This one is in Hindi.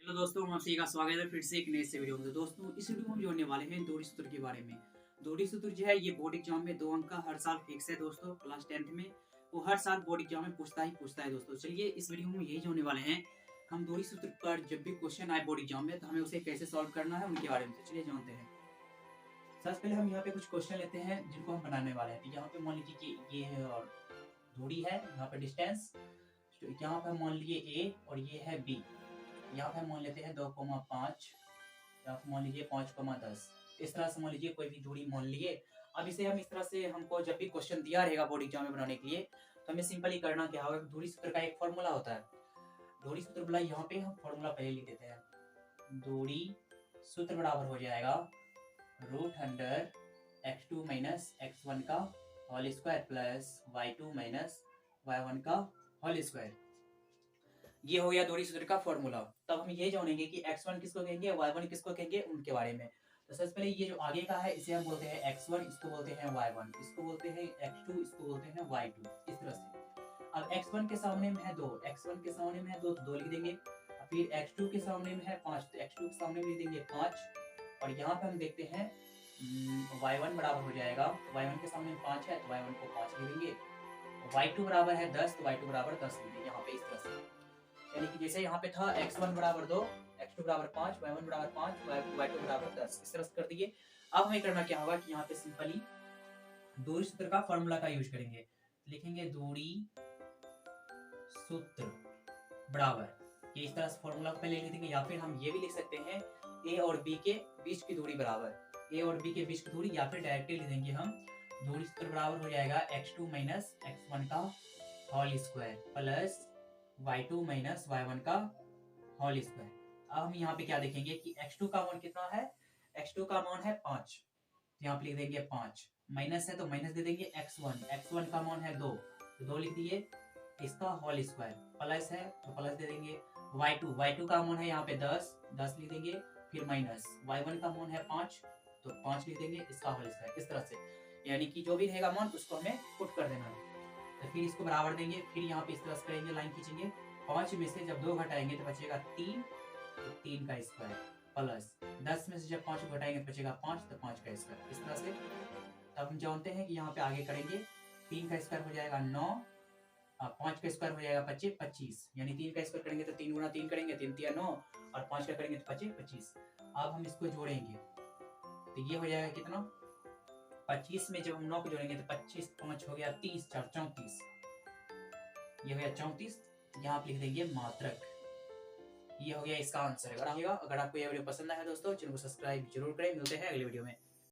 हेलो दोस्तों, हम सभी का स्वागत है फिर से एक नए से वीडियो में। तो दोस्तों, इस वीडियो में हम जोड़ने वाले हैं दोहरी सूत्र के बारे में। दोहरी सूत्र जो है ये बोर्ड एग्जाम में 2 अंक का हर साल फिक्स है दोस्तों। क्लास 10th में वो हर साल बोर्ड एग्जाम में पूछता है दोस्तों। चलिए इस वीडियो में यही जोड़ने वाले हैं। हम दोहरी सूत्र पर जब भी क्वेश्चन आए बोर्ड एग्जाम में तो हमें उसे कैसे सॉल्व करना है उनके बारे में। तो चलिए जानते हैं। सबसे पहले हम यहाँ पे कुछ क्वेश्चन लेते हैं जिनको हम बनाने वाले हैं। तो यहाँ पे मान लीजिए कि ये है और दूरी है, यहाँ पे डिस्टेंस। यहाँ पे मान लीजिए ए और ये है बी। यहाँ पे हम मान लेते हैं 2,5 या फिर मान लीजिए 5,10। इस तरह से मान लीजिए कोई भी दूरी मान लिए। अब इसे हम इस तरह से हमको जब भी क्वेश्चन दिया रहेगा बोर्ड एग्जाम में बनाने के लिए तो हमें सिंपली करना क्या होगा। दूरी सूत्र का एक फॉर्मूला होता है। दूरी सूत्र बोला यहाँ पे हम फॉर्मूला पहले लिख देते हैं। दूरी सूत्र बराबर हो जाएगा root under x2 minus x1 का whole square plus y2 minus y1 का होल स्क्वायर। ये हो गया दूरी सूत्र का फॉर्मूला। तब हम ये जानेंगे कि x1 किसको कहेंगे, y1 किसको कहेंगे, उनके बारे में। तो सबसे पहले ये जो आगे का है इसे हम बोलते हैं x1, इसको बोलते हैं y1, इसको बोलते हैं x2, इसको बोलते हैं y2। इस तरह से अब x1 के सामने में है 2, x1 के सामने में है 2 तो 2 लिख देंगे। फिर x2 के सामने में है 5 तो x2 के सामने में लिख देंगे 5। और यहाँ पे हम देखते हैं y1 बराबर हो जाएगा, y1 के सामने 5 है तो y1 को 5 लिख देंगे। y2 बराबर है 10 तो y2 बराबर 10 लिख देंगे यहाँ पे। इस तरह से यानी कि जैसे यहाँ पे था x1 बराबर 2, x2 बराबर 5, y1 बराबर 5, y2 बराबर 10। इस तरह से कर दिए। अब हमें करना क्या होगा कि यहाँ पे सिंपली दूरी सूत्र का फॉर्मूला का यूज करेंगे। लिखेंगे दूरी सूत्र बराबर, ये इस तरह से फॉर्मूला को पहले लिख देंगे। या फिर हम ये भी लिख सकते हैं a और b के बीच की दूरी बराबर, a और b के बीच की दूरी, या फिर डायरेक्टली लिख देंगे हम दूरी सूत्र बराबर हो जाएगा x2 माइनस x1 का whole square plus y2 minus y1 का होल स्क्वायर। अब हम यहाँ पे क्या देखेंगे कि x2 का मान कितना है, x2 का मान है 5, तो यहाँ पे लिख देंगे 5, माइनस है तो माइनस दे देंगे x1 का मान है 2 तो 2 लिख दिए, इसका होल स्क्वायर, प्लस है तो प्लस दे देंगे। y2 का मान है यहाँ पे 10 लिख देंगे। फिर माइनस y1 का मान है 5 तो 5 लिख देंगे, इसका होल स्क्वायर। इस तरह से यानी कि जो भी रहेगा मान उसको हमें पुट कर देना है। तो फिर इसको बराबर देंगे। फिर यहाँ पे इस तरह से करेंगे, लाइन खींचेंगे। 5 में से जब 2 घटाएंगे तो बचेगा 3, तो 3 का स्क्वायर प्लस 10 में से जब 5 को घटाएंगे तो बचेगा 5, तो 5 का स्क्वायर। इस तरह से तब हम जानते हैं कि यहाँ पे आगे करेंगे 3 का स्क्वायर हो जाएगा 9, 5 का स्क्वायर हो जाएगा 25, यानी 3 का स्क्वायर करेंगे तो 3 गुना 3 करेंगे, 3 तिया 9, और 5 का करेंगे तो 25। अब हम इसको जोड़ेंगे तो ये हो जाएगा कितना, 25 में जब हम 9 को जोड़ेंगे तो 25 5 हो गया 30, 4 34, ये हो गया 34। यहाँ आप लिख देंगे मात्रक। ये हो गया इसका आंसर। अगर आपको यह वीडियो पसंद आया दोस्तों, चैनल को सब्सक्राइब जरूर करें। मिलते हैं अगले वीडियो में।